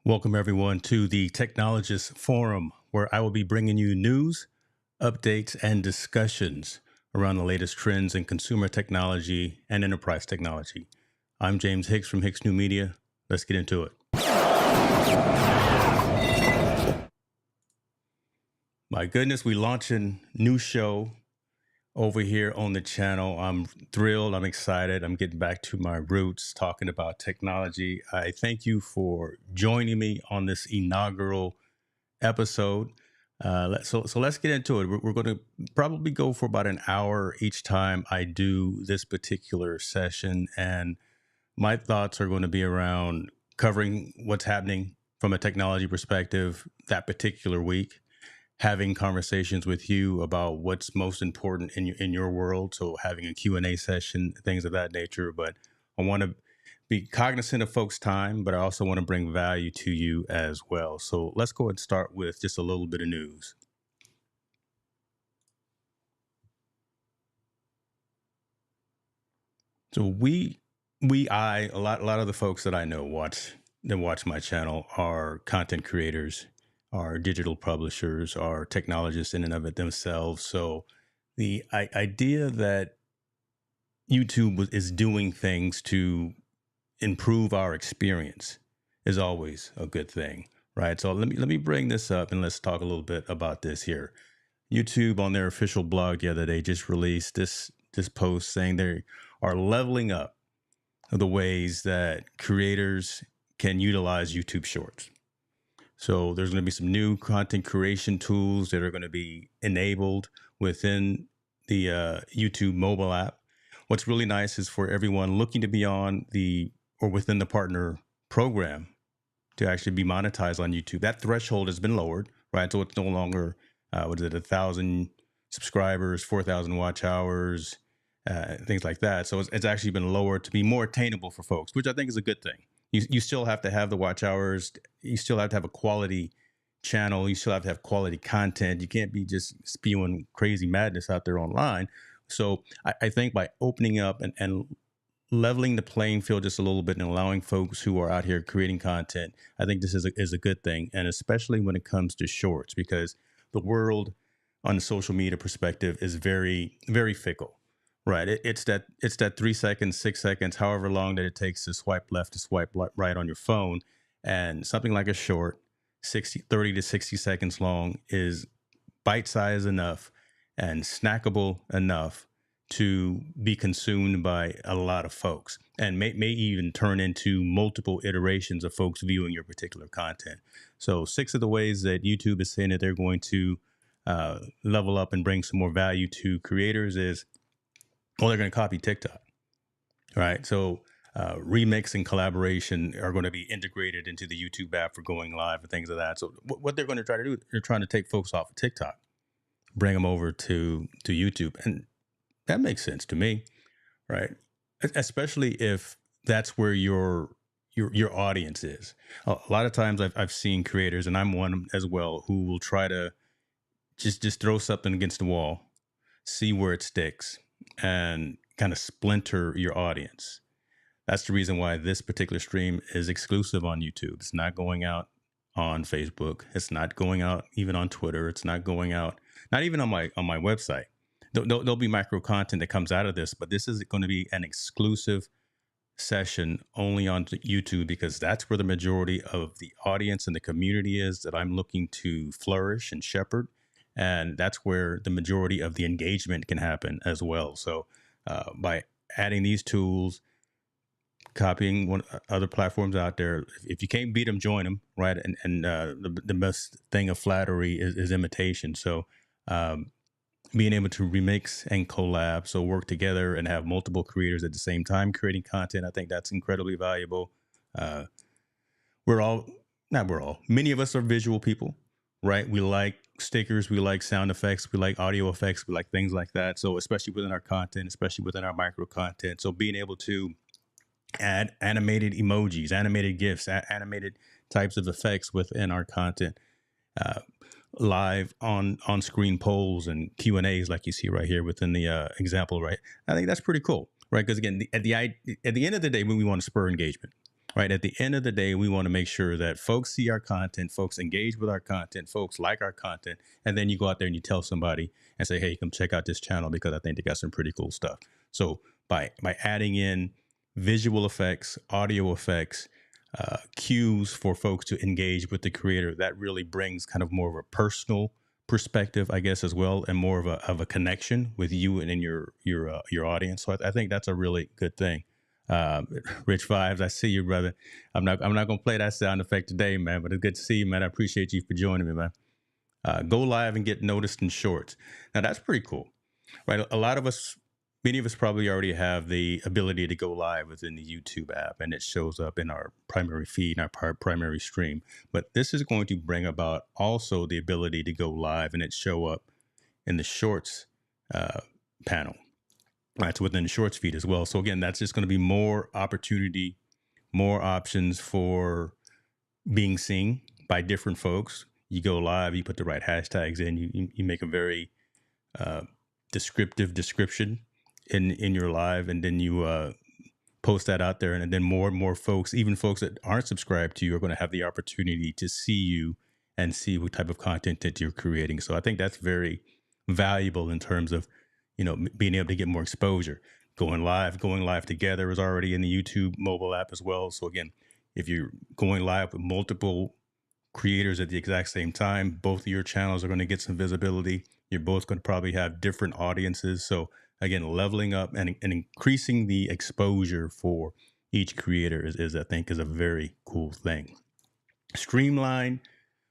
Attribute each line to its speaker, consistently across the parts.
Speaker 1: Welcome, everyone, to the Technologist Forum, where I will be bringing you news, updates, and discussions around the latest trends in consumer technology and enterprise technology. I'm James Hicks from Hicks New Media. Let's get into it. My goodness, we launch a new show over here on the channel. I'm thrilled. I'm excited. I'm getting back to my roots, talking about technology. I thank you for joining me on this inaugural episode. So let's get into it. We're going to probably go for about an hour each time I do this particular session. And my thoughts are going to be around covering what's happening from a technology perspective that particular week, having conversations with you about what's most important in your world. So having a Q&A session, things of that nature. But I want to be cognizant of folks' time, but I also want to bring value to you as well. So let's go ahead and start with just a little bit of news. So a lot of the folks that I know watch my channel are content creators, are digital publishers, are technologists in and of it themselves. So the idea that YouTube is doing things to improve our experience is always a good thing, right? So let me bring this up and let's talk a little bit about this here. YouTube on their official blog the other day just released this post saying they are leveling up the ways that creators can utilize YouTube Shorts. So there's going to be some new content creation tools that are going to be enabled within the YouTube mobile app. What's really nice is for everyone looking to be on or within the partner program to actually be monetized on YouTube. That threshold has been lowered, right? So it's no longer, 1,000 subscribers, 4,000 watch hours, things like that. So it's actually been lowered to be more attainable for folks, which I think is a good thing. You still have to have the watch hours. You still have to have a quality channel. You still have to have quality content. You can't be just spewing crazy madness out there online. So I think by opening up and leveling the playing field just a little bit and allowing folks who are out here creating content, I think this is a good thing. And especially when it comes to shorts, because the world on the social media perspective is very, very fickle. Right. It's that 3 seconds, 6 seconds, however long that it takes to swipe left to swipe right on your phone. And something like a short, 30 to 60 seconds long, is bite-sized enough and snackable enough to be consumed by a lot of folks, and may even turn into multiple iterations of folks viewing your particular content. So 6 of the ways that YouTube is saying that they're going to level up and bring some more value to creators is, well, they're going to copy TikTok, right? So remix and collaboration are going to be integrated into the YouTube app for going live and things of that. So what they're going to try to do, they're trying to take folks off of TikTok, bring them over to YouTube. And that makes sense to me, right? Especially if that's where your audience is. A lot of times I've seen creators, and I'm one as well, who will try to just throw something against the wall, see where it sticks, and kind of splinter your audience. That's the reason why this particular stream is exclusive on YouTube. It's not going out on Facebook. It's not going out even on Twitter. It's not going out, not even on my website. There'll be micro content that comes out of this, but this is going to be an exclusive session only on YouTube, because that's where the majority of the audience and the community is that I'm looking to flourish and shepherd. And that's where the majority of the engagement can happen as well. So by adding these tools, copying other platforms out there, if you can't beat them, join them, right? And the best thing of flattery is imitation. So being able to remix and collab, so work together and have multiple creators at the same time creating content, I think that's incredibly valuable. Many of us are visual people, right? We like stickers, we like sound effects, we like audio effects, we like things like that. So especially within our content, especially within our micro content. So being able to add animated emojis, animated GIFs, animated types of effects within our content, live on screen polls and Q&As like you see right here within the example, right? I think that's pretty cool, right? Because again, at the end of the day, we want to spur engagement, right? At the end of the day, we want to make sure that folks see our content, folks engage with our content, folks like our content, and then you go out there and you tell somebody and say, "Hey, come check out this channel because I think they got some pretty cool stuff." So by adding in visual effects, audio effects, cues for folks to engage with the creator, that really brings kind of more of a personal perspective, I guess, as well, and more of a connection with you and in your audience. So I think that's a really good thing. Rich vibes, I see you, brother. I'm not gonna play that sound effect today, man, but it's good to see you, man. I appreciate you for joining me, man. Go live and get noticed in shorts. Now that's pretty cool, right? A lot of us, many of us probably already have the ability to go live within the YouTube app, and it shows up in our primary feed, our primary stream. But this is going to bring about also the ability to go live and it show up in the shorts uh, panel. Right, so within the shorts feed as well. So again, that's just going to be more opportunity, more options for being seen by different folks. You go live, you put the right hashtags in, you make a very uh, descriptive description in your live, and then you post that out there, and then more and more folks, even folks that aren't subscribed to you, are going to have the opportunity to see you and see what type of content that you're creating. So I think that's very valuable in terms of being able to get more exposure. Going live together is already in the YouTube mobile app as well. So again, if you're going live with multiple creators at the exact same time, both of your channels are going to get some visibility. You're both going to probably have different audiences. So again, leveling up and increasing the exposure for each creator is I think is a very cool thing. Streamline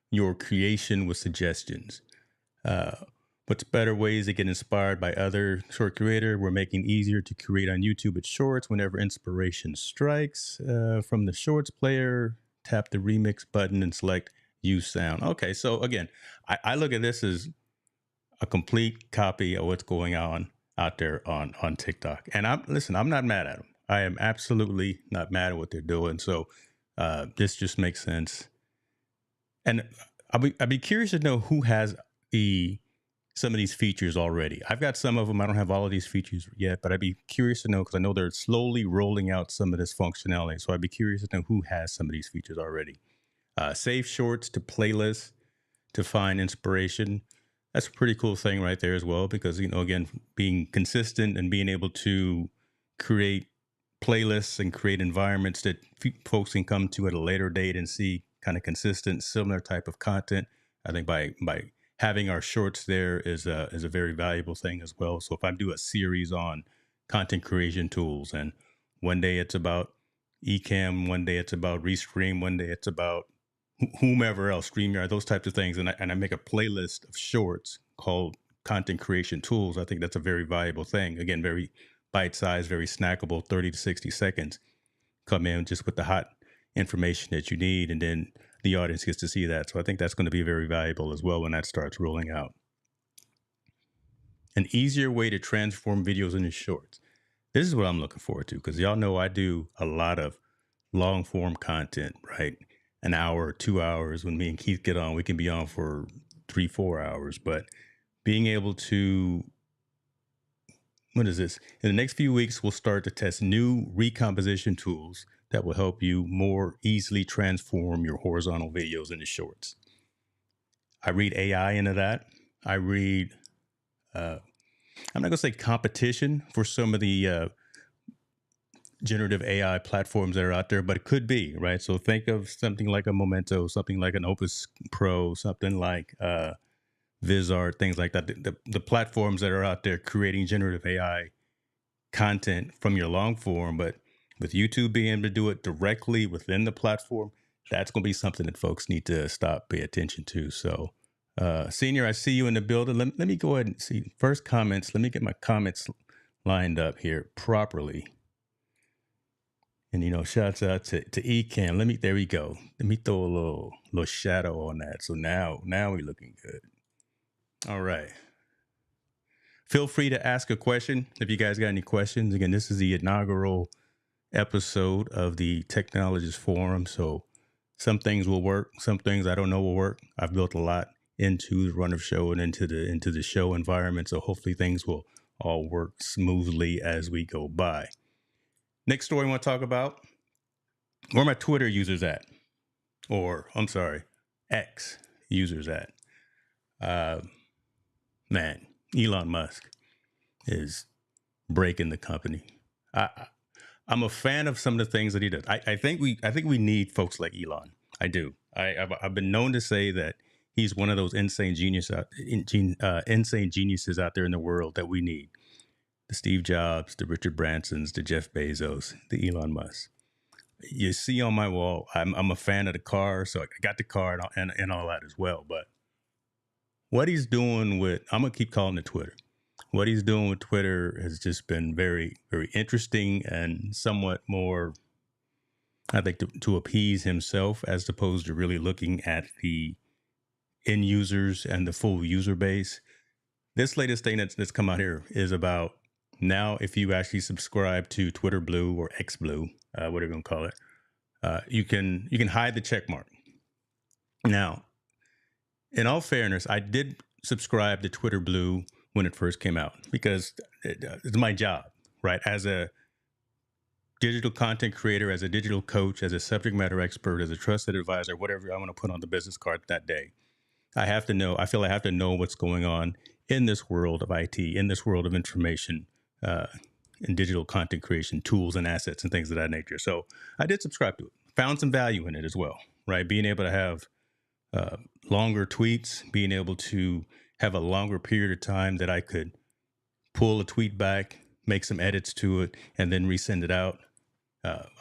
Speaker 1: your creation with suggestions. What's better ways to get inspired by other short creator? We're making easier to create on YouTube with shorts whenever inspiration strikes. From the shorts player, tap the remix button and select use sound. Okay, so again, I look at this as a complete copy of what's going on out there on TikTok. And I'm not mad at them. I am absolutely not mad at what they're doing. So this just makes sense. And I'd be curious to know who has some of these features already. I've got some of them. I don't have all of these features yet, but I'd be curious to know because I know they're slowly rolling out some of this functionality. So I'd be curious to know who has some of these features already. Save shorts to playlists to find inspiration. That's a pretty cool thing right there as well, because, again, being consistent and being able to create playlists and create environments that folks can come to at a later date and see kind of consistent, similar type of content. I think by having our shorts there is a very valuable thing as well. So if I do a series on content creation tools, and one day it's about Ecamm, one day it's about Restream, one day it's about whomever else, StreamYard, those types of things, and I make a playlist of shorts called content creation tools, I think that's a very valuable thing. Again, very bite-sized, very snackable, 30 to 60 seconds. Come in just with the hot information that you need, and then the audience gets to see that. So I think that's going to be very valuable as well when that starts rolling out. An easier way to transform videos into shorts. This is what I'm looking forward to, because y'all know I do a lot of long form content, right? An hour, 2 hours. When me and Keith get on, we can be on for 3-4 hours. But being able to, what is this? In the next few weeks, we'll start to test new recomposition tools that will help you more easily transform your horizontal videos into shorts. I read AI into that. I read, I'm not going to say competition for some of the generative AI platforms that are out there, but it could be, right? So think of something like a Momento, something like an Opus Pro, something like VizArt, things like that. The platforms that are out there creating generative AI content from your long form, but with YouTube being able to do it directly within the platform, that's going to be something that folks need to pay attention to. So, Senior, I see you in the building. Let me go ahead and see first comments. Let me get my comments lined up here properly. And, shouts out to Ecamm. There we go. Let me throw a little shadow on that. So now we're looking good. All right. Feel free to ask a question if you guys got any questions. Again, this is the inaugural episode of the Technologist Forum. So some things will work. Some things I don't know will work. I've built a lot into the run of show and into the show environment. So hopefully things will all work smoothly as we go by. Next story I want to talk about Where are my Twitter users at? Or, I'm sorry, X users at? Uh, man, Elon Musk is breaking the company. I, I'm a fan of some of the things that he does. I think we need folks like Elon. I do. I've been known to say that he's one of those insane geniuses out there in the world that we need. The Steve Jobs, the Richard Bransons, the Jeff Bezos, the Elon Musk. You see on my wall, I'm a fan of the car, so I got the car and all that as well. But what he's doing with, I'm gonna keep calling it Twitter. What he's doing with Twitter has just been very, very interesting and somewhat more, I think, to appease himself as opposed to really looking at the end users and the full user base. This latest thing that's come out here is about now if you actually subscribe to Twitter Blue or X Blue, whatever you want to call it, you can hide the check mark. Now, in all fairness, I did subscribe to Twitter Blue when it first came out because it's my job, right? As a digital content creator, as a digital coach, as a subject matter expert, as a trusted advisor, whatever I want to put on the business card that day. I have to know, I feel I have to know what's going on in this world of IT, in this world of information, and digital content creation tools and assets and things of that nature. So I did subscribe to it, found some value in it as well, right? Being able to have longer tweets, being able to have a longer period of time that I could pull a tweet back, make some edits to it, and then resend it out.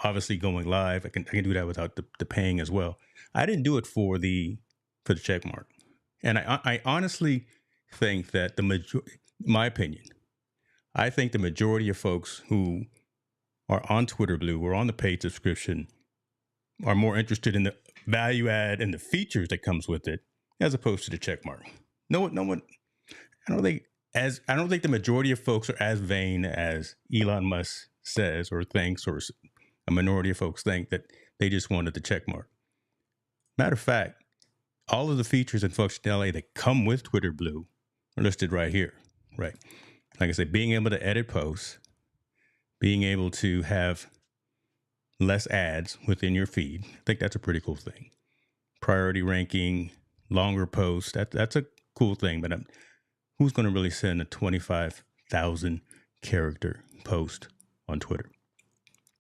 Speaker 1: Obviously, going live, I can do that without the paying as well. I didn't do it for the check mark, and I honestly think that my opinion, I think the majority of folks who are on Twitter Blue or on the paid subscription are more interested in the value add and the features that comes with it as opposed to the check mark. No one. I don't think the majority of folks are as vain as Elon Musk says or thinks, or a minority of folks think that they just wanted the check mark. Matter of fact, all of the features and functionality that come with Twitter Blue are listed right here, right? Like I said, being able to edit posts, being able to have less ads within your feed. I think that's a pretty cool thing. Priority ranking, longer posts, that's a cool thing, but who's going to really send a 25,000 character post on Twitter?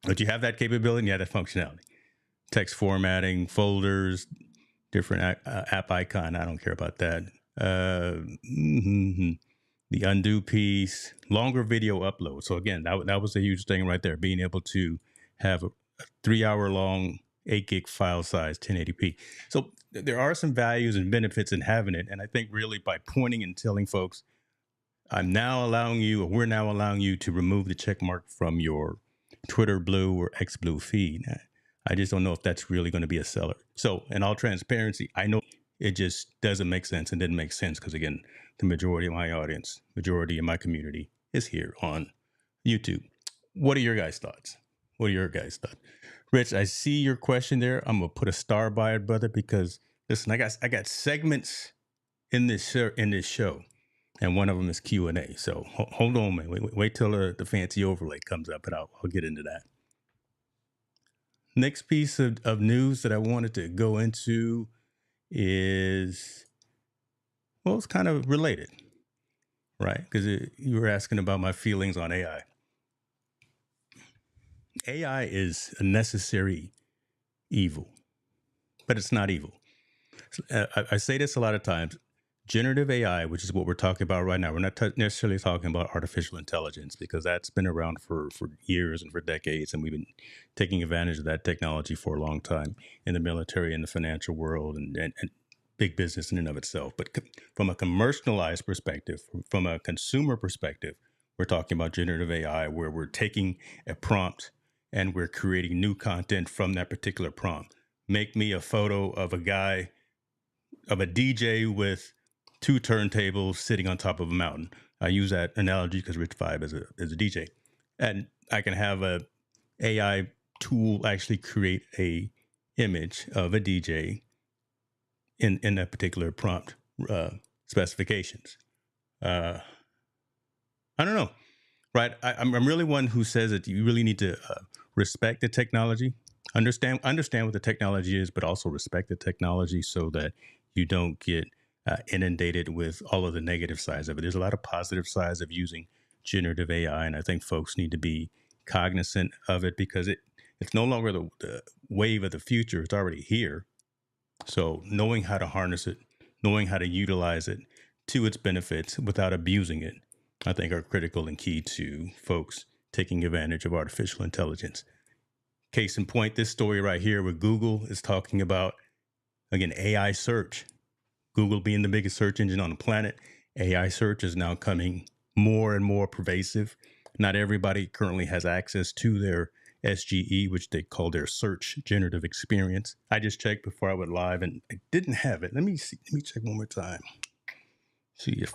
Speaker 1: But you have that capability and you have that functionality. Text formatting, folders, different app icon. I don't care about that. The undo piece, longer video upload. So again, that was a huge thing right there. Being able to have a 3-hour long 8 gig file size, 1080p. So there are some values and benefits in having it. And I think really by pointing and telling folks, we're now allowing you to remove the check mark from your Twitter Blue or X Blue feed. I just don't know if that's really going to be a seller. So in all transparency, I know it just doesn't make sense and didn't make sense because, again, the majority of my audience, majority of my community is here on YouTube. What are your guys' thoughts? Rich, I see your question there. I'm going to put a star by it, brother, because listen, I got segments in this show, and one of them is Q&A. So hold on, man. Wait till the fancy overlay comes up, and I'll get into that. Next piece of news that I wanted to go into is, well, it's kind of related, right? Because you were asking about my feelings on AI. AI is a necessary evil, but it's not evil. I say this a lot of times. Generative AI, which is what we're talking about right now, we're not necessarily talking about artificial intelligence because that's been around for years and for decades, and we've been taking advantage of that technology for a long time in the military and the financial world and big business in and of itself. But from a commercialized perspective, from a consumer perspective, we're talking about generative AI, where we're taking a prompt and we're creating new content from that particular prompt. Make me a photo of a DJ with 2 turntables sitting on top of a mountain. I use that analogy because Rich Vibe is a DJ. And I can have a AI tool actually create a image of a DJ in that particular prompt specifications. I don't know, right? I'm really one who says that you really need to respect the technology. understand what the technology is, but also respect the technology so that you don't get inundated with all of the negative sides of it. There's a lot of positive sides of using generative AI, and I think folks need to be cognizant of it because it's no longer the wave of the future. It's already here. So knowing how to harness it, knowing how to utilize it to its benefits without abusing it, I think are critical and key to folks taking advantage of artificial intelligence. Case in point, this story right here where Google is talking about, again, AI search. Google being the biggest search engine on the planet, AI search is now coming more and more pervasive. Not everybody currently has access to their SGE, which they call their search generative experience. I just checked before I went live and I didn't have it. Let me see. Let me check one more time. See if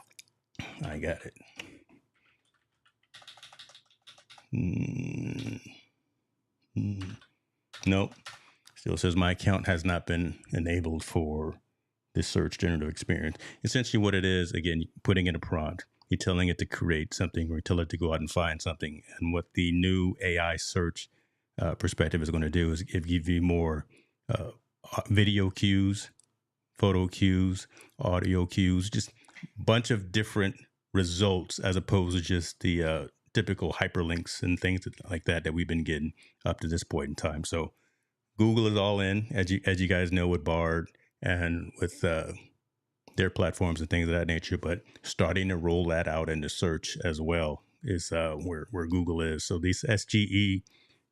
Speaker 1: I got it. Nope. Still says my account has not been enabled for this search generative experience. Essentially what it is, again, putting in a prompt, you're telling it to create something or tell it to go out and find something. And what the new AI search perspective is going to do is give you more video cues, photo cues, audio cues, just a bunch of different results as opposed to just the typical hyperlinks and things like that we've been getting up to this point in time. So Google is all in, as you guys know, with Bard and with their platforms and things of that nature. But starting to roll that out into search as well is where Google is. So these SGE,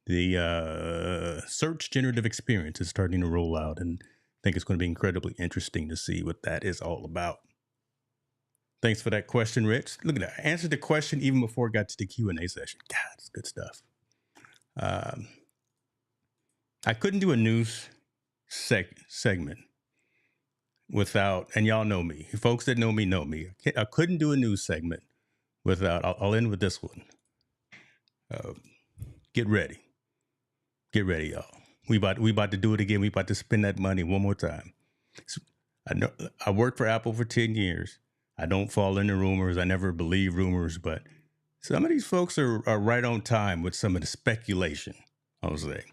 Speaker 1: the search generative experience, is starting to roll out, and I think it's going to be incredibly interesting to see what that is all about. Thanks for that question, Rich. Look at that. I answered the question even before it got to the Q&A session. God, it's good stuff. I couldn't do a news segment without, and y'all know me, folks that know me, I couldn't do a news segment without, I'll end with this one. Get ready, y'all. We about to do it again. We about to spend that money one more time. So, I know I worked for Apple for 10 years. I don't fall into rumors. I never believe rumors, but some of these folks are right on time with some of the speculation, I'll say.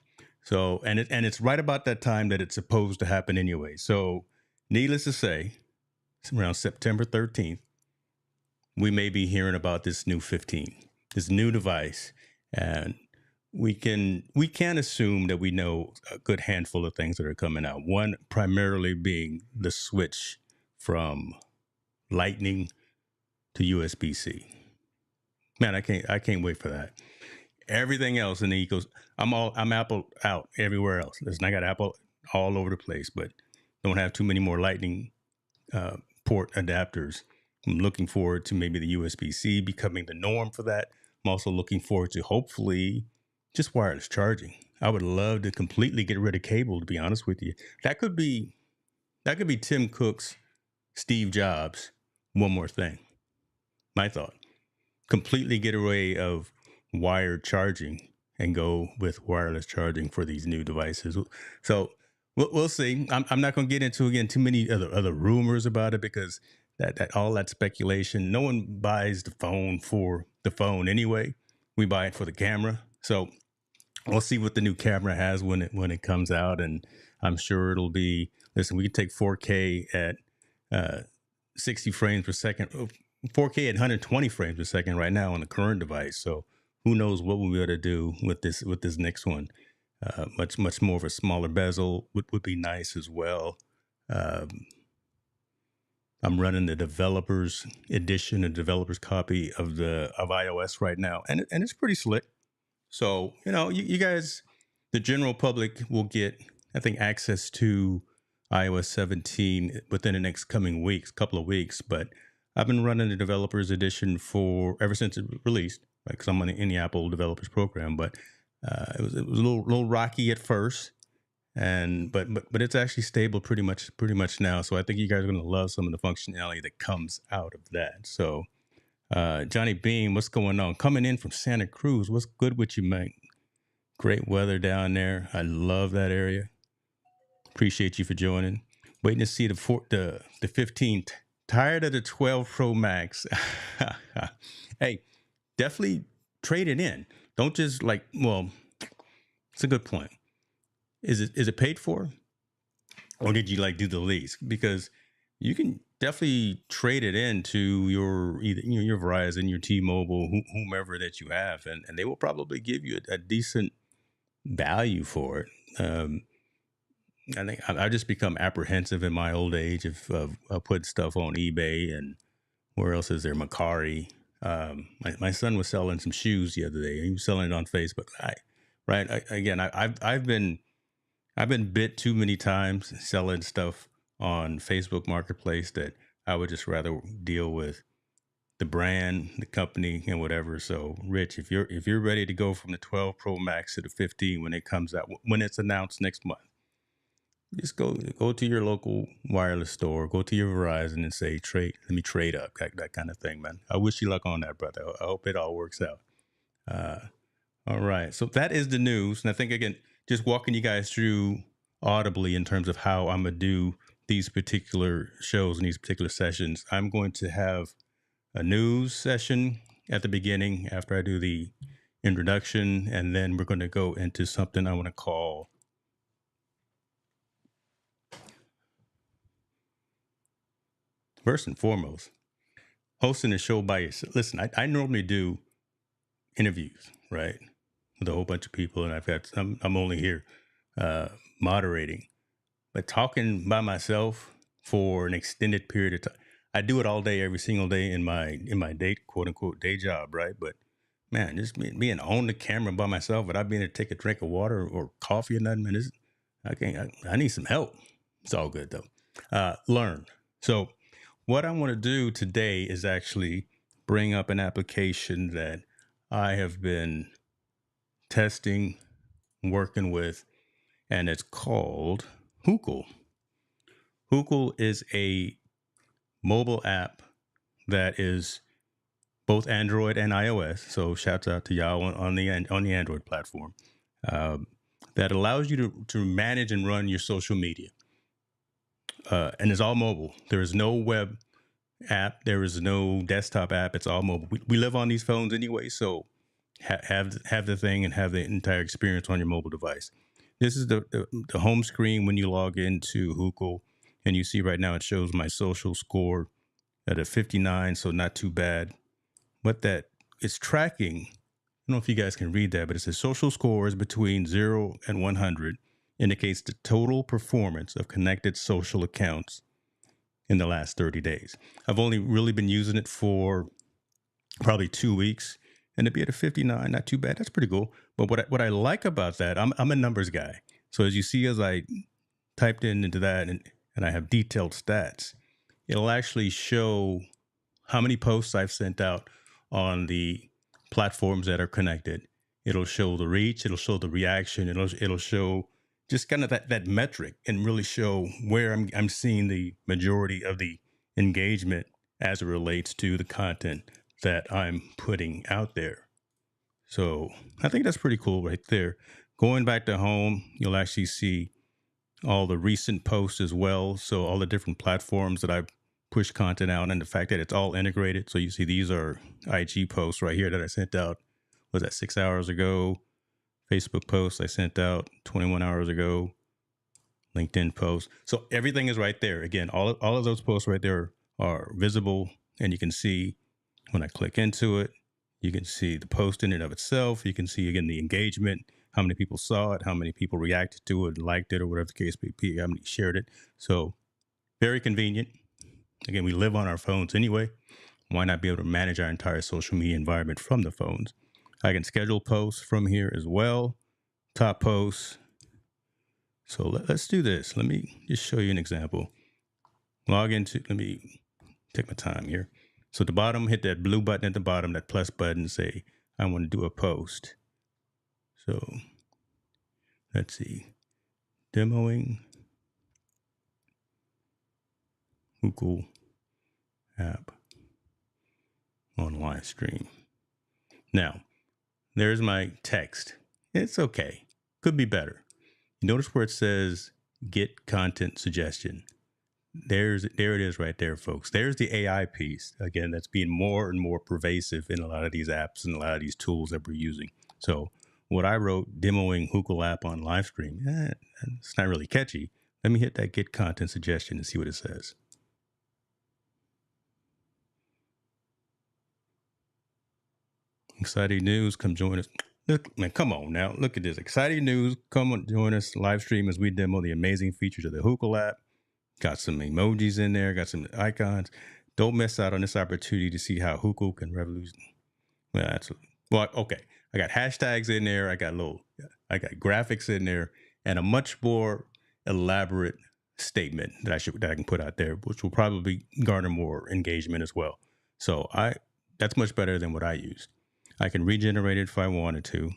Speaker 1: So, and it's right about that time that it's supposed to happen anyway. So, needless to say, around September 13th, we may be hearing about this new 15, this new device, and we can assume that we know a good handful of things that are coming out. One primarily being the switch from Lightning to USB-C. Man, I can't wait for that. Everything else in the I'm Apple out everywhere else. Listen, I got Apple all over the place, but don't have too many more Lightning port adapters. I'm looking forward to maybe the USB-C becoming the norm for that. I'm also looking forward to hopefully just wireless charging. I would love to completely get rid of cable, to be honest with you. That could be Tim Cook's Steve Jobs. One more thing. My thought. Completely get away of wired charging and go with wireless charging for these new devices. So we'll see. I'm not going to get into, again, too many other rumors about it because that all that speculation. No one buys the phone for the phone anyway. We buy it for the camera. So we'll see what the new camera has when it comes out, and I'm sure it'll be. Listen, we can take 4K at 60 frames per second, 4K at 120 frames per second right now on the current device. So who knows what we'll be able to do with this next one. Much more of a smaller bezel would be nice as well. I'm running the developers edition, a developers copy of iOS right now, and it's pretty slick. So you guys, the general public, will get, I think, access to iOS 17 within the next couple of weeks. But I've been running the developers edition ever since it released, right? Because I'm in the Apple developers program. But it was a little rocky at first, but it's actually stable pretty much now. So I think you guys are going to love some of the functionality that comes out of that. So Johnny Beam, what's going on? Coming in from Santa Cruz. What's good with you, mate? Great weather down there. I love that area. Appreciate you for joining. Waiting to see the 15. Tired of the 12 Pro Max. Hey, definitely trade it in. Don't just it's a good point. Is it paid for, or did you like do the lease? Because you can definitely trade it into your either your Verizon, your T-Mobile, whomever that you have, and they will probably give you a decent value for it. I think I just become apprehensive in my old age of putting stuff on eBay, and where else is there? Macari. My son was selling some shoes the other day. He was selling it on Facebook. I've been bit too many times selling stuff on Facebook Marketplace that I would just rather deal with the brand, the company, and whatever. So, Rich, if you're ready to go from the 12 Pro Max to the 15 when it comes out, when it's announced next month, just go to your local wireless store, go to your Verizon, and say trade. Let me trade up, that kind of thing, man. I wish you luck on that, brother. I hope it all works out. Uh, all right. So that is the news. And I think, again, just walking you guys through audibly in terms of how I'm going to do these particular shows and these particular sessions. I'm going to have a news session at the beginning after I do the introduction. And then we're going to go into something I want to call first and foremost, hosting a show by yourself. Listen, I normally do interviews, right? With a whole bunch of people, and I'm only here moderating, but talking by myself for an extended period of time. I do it all day, every single day in my day, quote unquote, day job, right? But man, just being on the camera by myself without being able to take a drink of water or coffee or nothing, man, I can't. I need some help. It's all good though. Learn. So what I want to do today is actually bring up an application that I have been testing, working with, and it's called Hookle. Hookle is a mobile app that is both Android and iOS. So shouts out to y'all on the Android platform. That allows you to manage and run your social media. And it's all mobile. There is no web app. There is no desktop app. It's all mobile. We live on these phones anyway, so have the thing and have the entire experience on your mobile device. This is the home screen when you log into Hookle, and you see right now it shows my social score at a 59, so not too bad. What that is tracking, I don't know if you guys can read that, but it says social scores between 0 and 100 indicates the total performance of connected social accounts in the last 30 days. I've only really been using it for probably 2 weeks, and to be at a 59, not too bad. That's pretty cool. But what I like about that, I'm a numbers guy. So as you see, as I typed into that and I have detailed stats, it'll actually show how many posts I've sent out on the platforms that are connected. It'll show the reach. It'll show the reaction. It'll show just kind of that metric and really show where I'm seeing the majority of the engagement as it relates to the content that I'm putting out there. So I think that's pretty cool right there. Going back to home, you'll actually see all the recent posts as well. So all the different platforms that I've pushed content out, and the fact that it's all integrated. So you see these are IG posts right here that I sent out, was that 6 hours ago? Facebook posts I sent out 21 hours ago. LinkedIn posts. So everything is right there. Again, all of those posts right there are visible, and you can see when I click into it, you can see the post in and of itself. You can see, again, the engagement, how many people saw it, how many people reacted to it, liked it, or whatever the case may be, how many shared it. So very convenient. Again, we live on our phones anyway. Why not be able to manage our entire social media environment from the phones? I can schedule posts from here as well. Top posts. So let's do this. Let me just show you an example. Let me take my time here. So at the bottom, hit that blue button at the bottom, that plus button, say, I want to do a post. So let's see. Demoing Hookle app on live stream. Now, there's my text. It's okay. Could be better. You notice where it says get content suggestion. There it is right there, folks. There's the AI piece. Again, that's being more and more pervasive in a lot of these apps and a lot of these tools that we're using. So what I wrote demoing Hookle app on live stream, it's not really catchy. Let me hit that get content suggestion and see what it says. Exciting news, come join us. Look, man, come on now. Look at this. Exciting news. Come on, join us live stream as we demo the amazing features of the Hookle app. Got some emojis in there, got some icons. Don't miss out on this opportunity to see how Hookle can revolutionize. Well, okay. I got hashtags in there. I got graphics in there, and a much more elaborate statement that I can put out there, which will probably garner more engagement as well. So that's much better than what I used. I can regenerate it if I wanted to,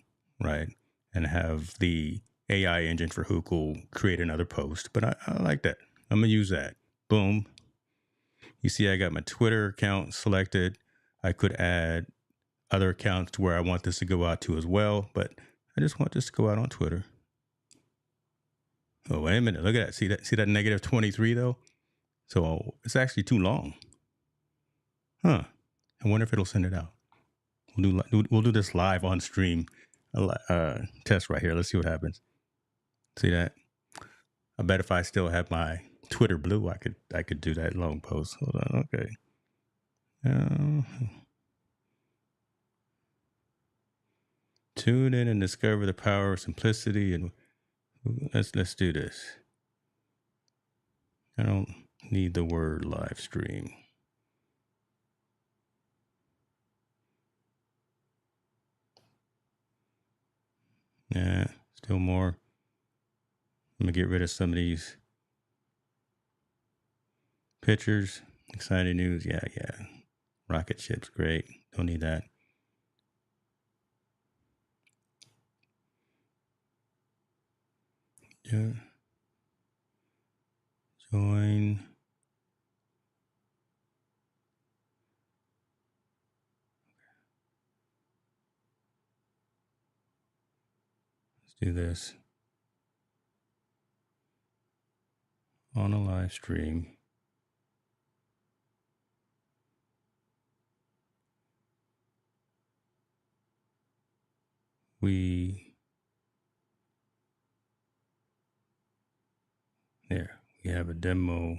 Speaker 1: right? And have the AI engine for Hookle create another post. But I like that. I'm going to use that. Boom. You see, I got my Twitter account selected. I could add other accounts to where I want this to go out to as well. But I just want this to go out on Twitter. Oh, wait a minute. Look at that. See that negative 23, though? So it's actually too long. Huh. I wonder if it'll send it out. We'll do this live on stream test right here. Let's see what happens. See that? I bet if I still have my Twitter blue, I could do that long post. Hold on. Okay. Tune in and discover the power of simplicity, and let's do this. I don't need the word live stream. Yeah, still more. I'm gonna get rid of some of these pictures. Exciting news. Yeah. Rocket ships, great. Don't need that. Yeah. Join. Let's do this on a live stream. We have a demo.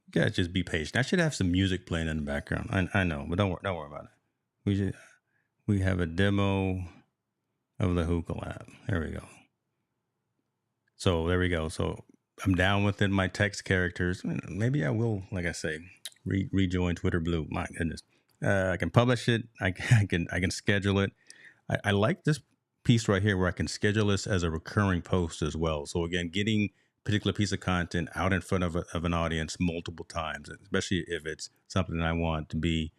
Speaker 1: You gotta just be patient. I should have some music playing in the background. I know, but don't worry about it. We have a demo of the Hookle app. There we go. So there we go. So I'm down within my text characters. Maybe I will, like I say, rejoin Twitter Blue. My goodness. I can publish it. I can schedule it. I like this piece right here where I can schedule this as a recurring post as well. So again, getting a particular piece of content out in front of an audience multiple times, especially if it's something that I want to be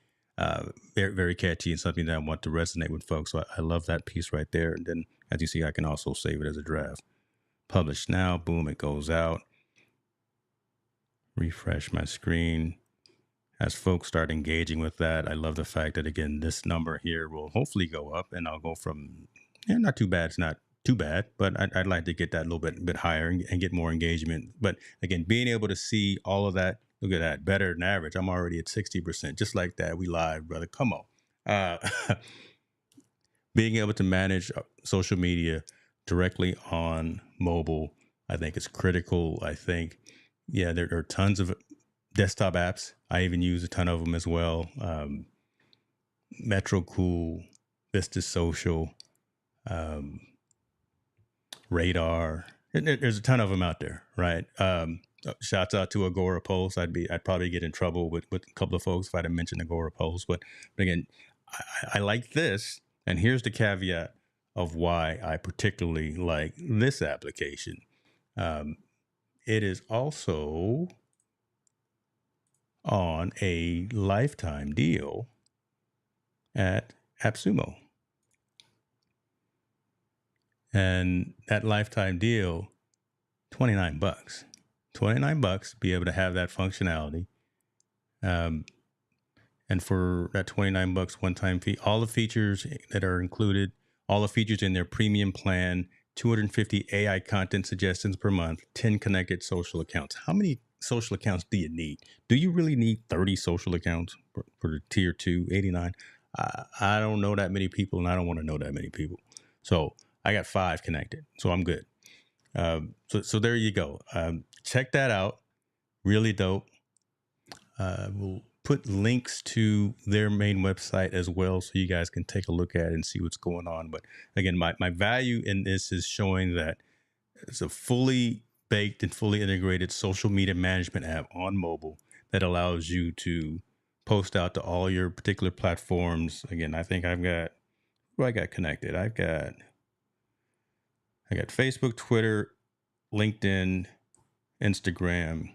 Speaker 1: very, very catchy and something that I want to resonate with folks. So I love that piece right there. And then as you see, I can also save it as a draft. Publish now. Boom, it goes out. Refresh my screen. As folks start engaging with that, I love the fact that, again, this number here will hopefully go up, and I'll go from, not too bad. It's not too bad, but I'd like to get that a little bit higher and get more engagement. But again, being able to see all of that, look at that, better than average. I'm already at 60%, just like that. We live, brother. Come on. Being able to manage social media directly on mobile, I think is critical. I think, there are tons of desktop apps. I even use a ton of them as well. Metro Cool, Vista Social, Radar. There's a ton of them out there, right? Shouts out to Agora Post. I'd probably get in trouble with a couple of folks if I didn't mention Agora Post. But again, I like this. And here's the caveat of why I particularly like this application. It is also on a lifetime deal at AppSumo. And that lifetime deal, $29. $29, be able to have that functionality. And for that $29 one-time fee, all the features that are included, all the features in their premium plan, 250 AI content suggestions per month, 10 connected social accounts. How many social accounts do you need? Do you really need 30 social accounts for tier 2, 89? I don't know that many people, and I don't want to know that many people. So I got 5 connected, so I'm good. So there you go. Check that out. Really dope. We'll put links to their main website as well, so you guys can take a look at it and see what's going on. But again, my value in this is showing that it's a fully baked and fully integrated social media management app on mobile that allows you to post out to all your particular platforms. Again, I think I've got who I got connected. I got Facebook, Twitter, LinkedIn, Instagram.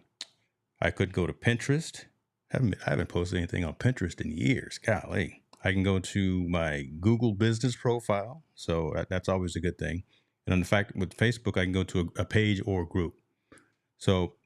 Speaker 1: I could go to Pinterest. I haven't posted anything on Pinterest in years. Golly. I can go to my Google business profile. So that's always a good thing. And in fact, with Facebook, I can go to a page or a group. So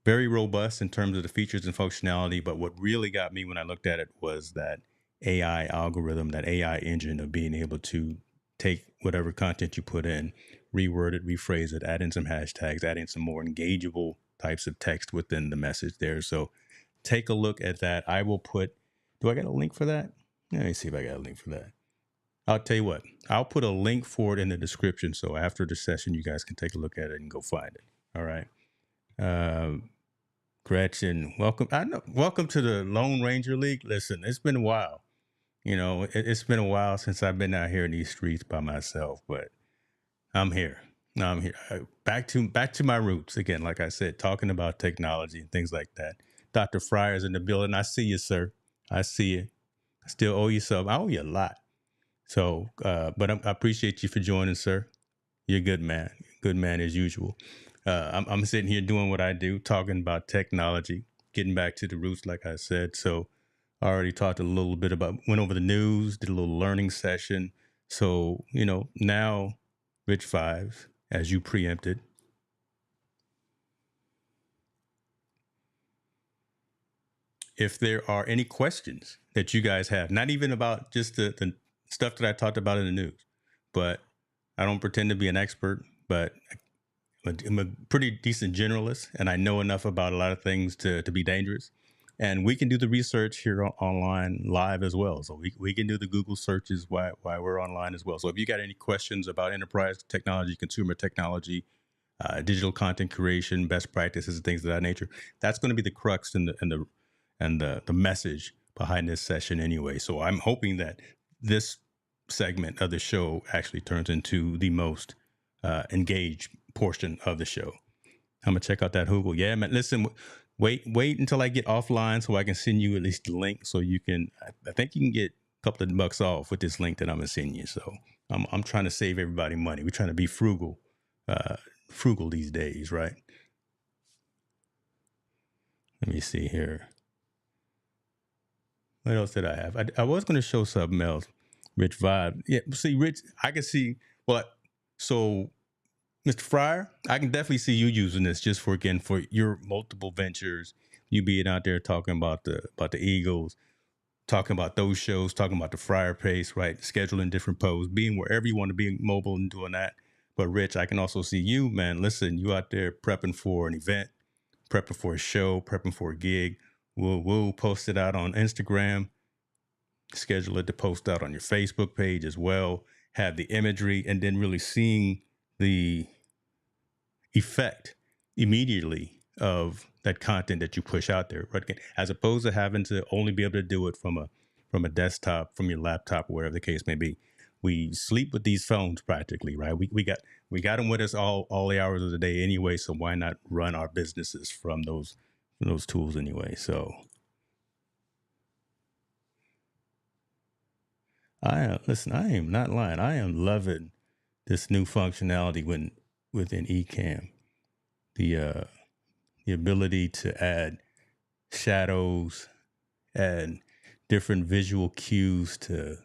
Speaker 1: very robust in terms of the features and functionality. But what really got me when I looked at it was that AI algorithm, that AI engine of being able to take whatever content you put in, reword it, rephrase it, add in some hashtags, add in some more engageable types of text within the message there. So take a look at that. I will put, do I got a link for that? Let me see if I got a link for that. I'll tell you what, I'll put a link for it in the description. So after the session, you guys can take a look at it and go find it. All right. Gretchen, welcome. Welcome to the Lone Ranger League. Listen, it's been a while. It's been a while since I've been out here in these streets by myself, but I'm here. I'm here. Back to my roots again. Like I said, talking about technology and things like that. Dr. Fryer's in the building. I see you, sir. I see you. I still owe you some. I owe you a lot. So, but I appreciate you for joining, sir. You're a good man. Good man as usual. I'm sitting here doing what I do, talking about technology, getting back to the roots, like I said. So I already talked a little bit went over the news, did a little learning session. So, now Rich Fives, as you preempted, if there are any questions that you guys have, not even about just the stuff that I talked about in the news, but I don't pretend to be an expert, but I'm a pretty decent generalist, and I know enough about a lot of things to be dangerous. And we can do the research here online live as well. So we can do the Google searches while we're online as well. So if you got any questions about enterprise technology, consumer technology, digital content creation, best practices, and things of that nature, that's going to be the crux and the message behind this session anyway. So I'm hoping that this segment of the show actually turns into the most engaged portion of the show. I'm gonna check out that Hookle. Yeah, man. Listen, wait until I get offline so I can send you at least the link so you can. I think you can get a couple of bucks off with this link that I'm gonna send you. So I'm trying to save everybody money. We're trying to be frugal these days, right? Let me see here. What else did I have? I was going to show something else. Rich Vibe. Yeah, see, Rich, I can see. Well, so Mr. Fryer, I can definitely see you using this just for your multiple ventures. You being out there talking about the Eagles, talking about those shows, talking about the Fryer pace, right? Scheduling different posts, being wherever you want to be mobile and doing that. But Rich, I can also see you, man. Listen, you out there prepping for an event, prepping for a show, prepping for a gig. We'll post it out on Instagram, schedule it to post out on your Facebook page as well, have the imagery, and then really seeing the effect immediately of that content that you push out there, right? As opposed to having to only be able to do it from a desktop, from your laptop, or wherever the case may be. We sleep with these phones practically, right? We got them with us all the hours of the day anyway. So why not run our businesses from those tools anyway? So listen. I am not lying. I am loving this new functionality within Ecamm. The ability to add shadows and different visual cues to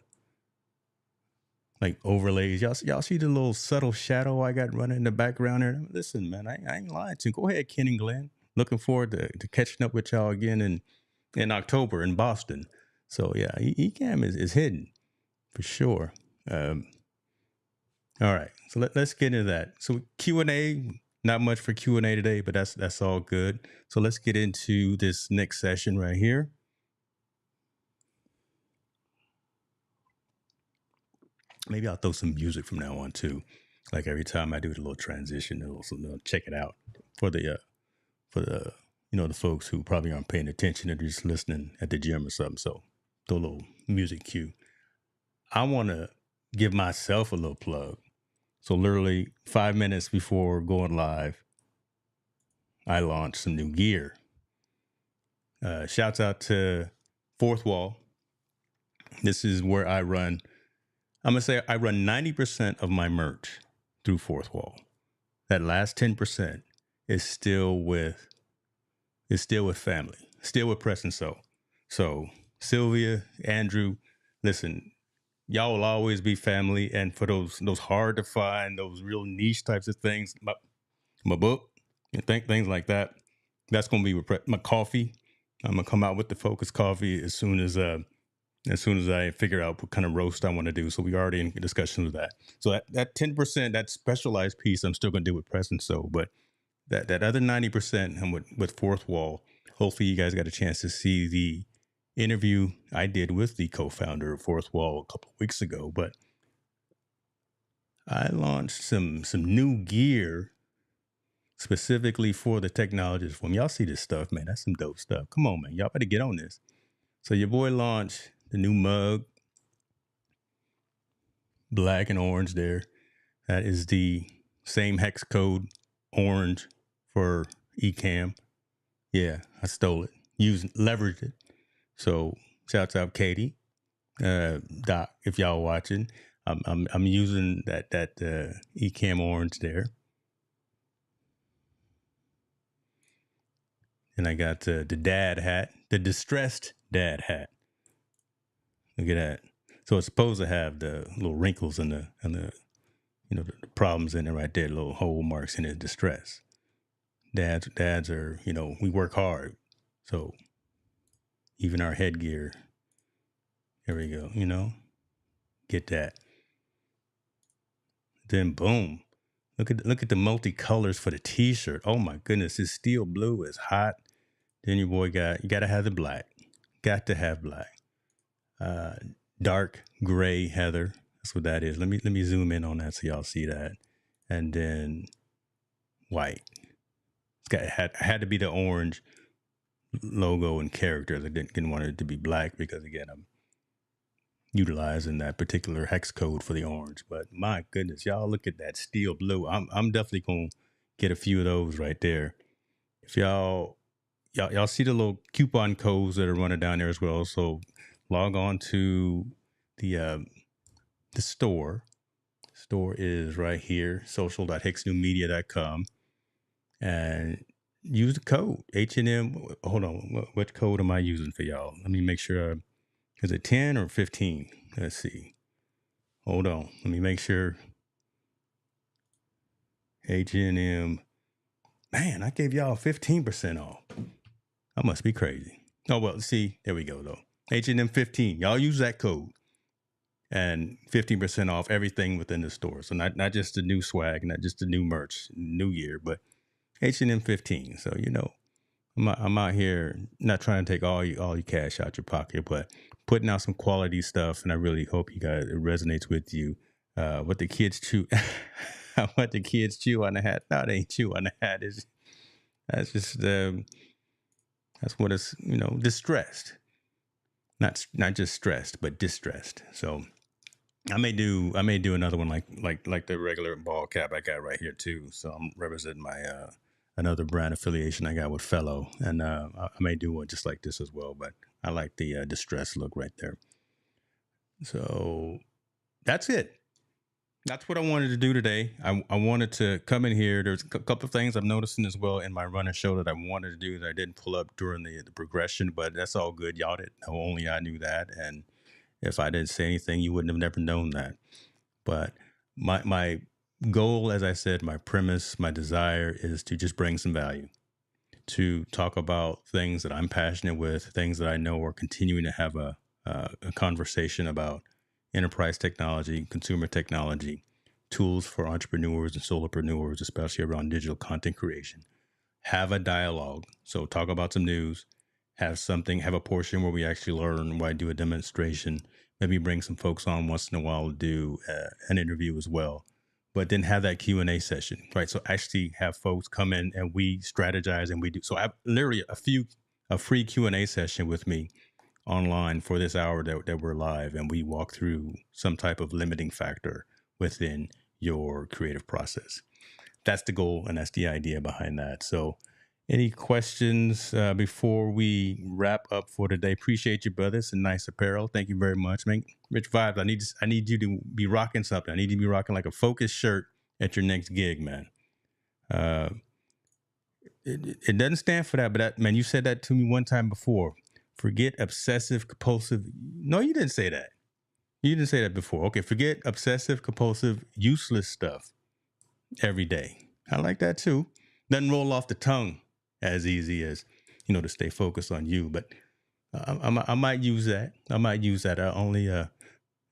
Speaker 1: like overlays. Y'all see the little subtle shadow I got running in the background there? Listen, man, I ain't lying to you. Go ahead, Ken and Glenn. Looking forward to catching up with y'all again in October in Boston. So yeah, Ecamm is hidden for sure. All right, so let's get into that. So Q&A, not much for Q&A today, but that's all good. So let's get into this next session right here. Maybe I'll throw some music from now on too. Like every time I do the little transition, they'll check it out for the the folks who probably aren't paying attention or just listening at the gym or something. So throw a little music cue. I want to give myself a little plug. So literally 5 minutes before going live, I launched some new gear. Shouts out to Fourth Wall. This is where I run. I'm gonna say I run 90% of my merch through Fourth Wall. That last 10% is still with family, still with Press and So. So Sylvia, Andrew, listen, y'all will always be family. And for those hard to find, those real niche types of things, my book, and things like that, that's gonna be with my coffee. I'm gonna come out with the Focus coffee as soon as I figure out what kind of roast I want to do. So we already in discussion with that. So that 10%, that specialized piece, I'm still gonna do with Press and So, but that other 90%, and with Fourth Wall, hopefully you guys got a chance to see the interview I did with the co-founder of Fourth Wall a couple of weeks ago. But I launched some new gear specifically for the technologist forum. Y'all see this stuff, man. That's some dope stuff. Come on, man. Y'all better get on this. So your boy launched the new mug, black and orange there. That is the same hex code orange for eCam. Yeah, I stole it. Leveraged it. So shouts out Katie, Doc, if y'all watching. I'm using that eCam orange there. And I got the dad hat, the distressed dad hat. Look at that. So it's supposed to have the little wrinkles and the the problems in it right there, little hole marks in it, distress. Dads are, we work hard. So even our headgear, there we go, get that. Then boom. Look at the multicolors for the t-shirt. Oh my goodness, this steel blue is hot. Then your boy you gotta have the black. Got to have black. Dark gray heather. That's what that is. Let me zoom in on that so y'all see that. And then white. It had to be the orange logo and characters. I didn't want it to be black because again, I'm utilizing that particular hex code for the orange. But my goodness, y'all look at that steel blue. I'm definitely gonna get a few of those right there. If y'all see the little coupon codes that are running down there as well. So log on to the store. Store is right here, social.hicksnewmedia.com, and use the code H&M. Hold on, what code am I using for y'all? Let me make sure. Is it 10 or 15? Let's see. Hold on. Let me make sure. H&M. Man, I gave y'all 15% off. I must be crazy. Oh, well, see, there we go, though. H&M 15. Y'all use that code. And 15% off everything within the store. So not just the new swag, not just the new merch, new year, but H&M 15. So, I'm out here not trying to take all your cash out your pocket, but putting out some quality stuff. And I really hope it resonates with you. What the kids chew, what the kids chew on the hat. No, they ain't chew on the hat. That's just that's what it's distressed. Not just stressed, but distressed. So I may do another one like the regular ball cap I got right here too. So I'm representing my another brand affiliation I got with Fellow, and I may do one just like this as well. But I like the distressed look right there. So that's it. That's what I wanted to do today. I wanted to come in here. There's a couple of things I'm noticing as well in my running show that I wanted to do that I didn't pull up during the progression, but that's all good. Y'all didn't know, only I knew that. And if I didn't say anything, you wouldn't have never known that. But my goal, as I said, my premise, my desire is to just bring some value, to talk about things that I'm passionate with, things that I know are continuing to have a conversation about enterprise technology, consumer technology, tools for entrepreneurs and solopreneurs, especially around digital content creation. Have a dialogue. So talk about some news, have a portion where we actually learn, where I do a demonstration, maybe bring some folks on once in a while to do an interview as well. But then have that Q&A session, right? So actually have folks come in and we strategize and we do. So I literally a free Q&A session with me online for this hour that we're live, and we walk through some type of limiting factor within your creative process. That's the goal and that's the idea behind that. So any questions before we wrap up for today? Appreciate you, brother. It's a nice apparel. Thank you very much, man. Rich vibes. I need you to be rocking something. I need you to be rocking like a focus shirt at your next gig, man. Uh, it doesn't stand for that, but man, you said that to me one time before. Forget obsessive compulsive. No, you didn't say that. You didn't say that before. Okay, forget obsessive compulsive useless stuff every day. I like that too. Doesn't roll off the tongue as easy as, to stay focused on you. But I might use that. I might use that. I only,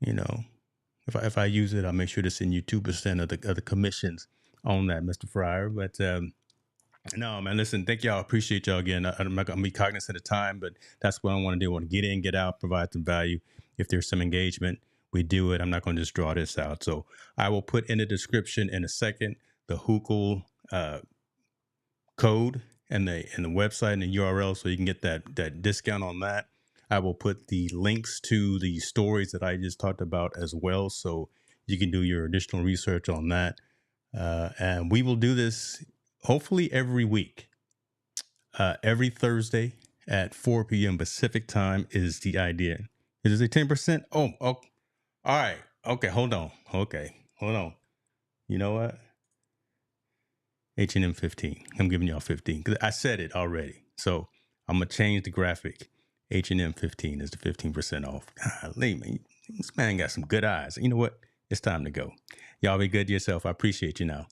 Speaker 1: if I use it, I'll make sure to send you 2% of the commissions on that, Mr. Fryer. But no, man, listen, thank y'all. Appreciate y'all again. I'm not going to be cognizant of time, but that's what I want to do. I want to get in, get out, provide some value. If there's some engagement, we do it. I'm not going to just draw this out. So I will put in the description in a second the Hookle code and the website and the URL, so you can get that discount on that. I will put the links to the stories that I just talked about as well, so you can do your additional research on that. And we will do this hopefully every week. Every Thursday at 4 p.m. Pacific time is the idea. Is it 10%? Oh, all right. Okay, hold on. You know what? H&M 15. I'm giving y'all 15 because I said it already. So I'm going to change the graphic. H&M 15 is the 15% off. Golly, man, this man got some good eyes. You know what? It's time to go. Y'all be good to yourself. I appreciate you now.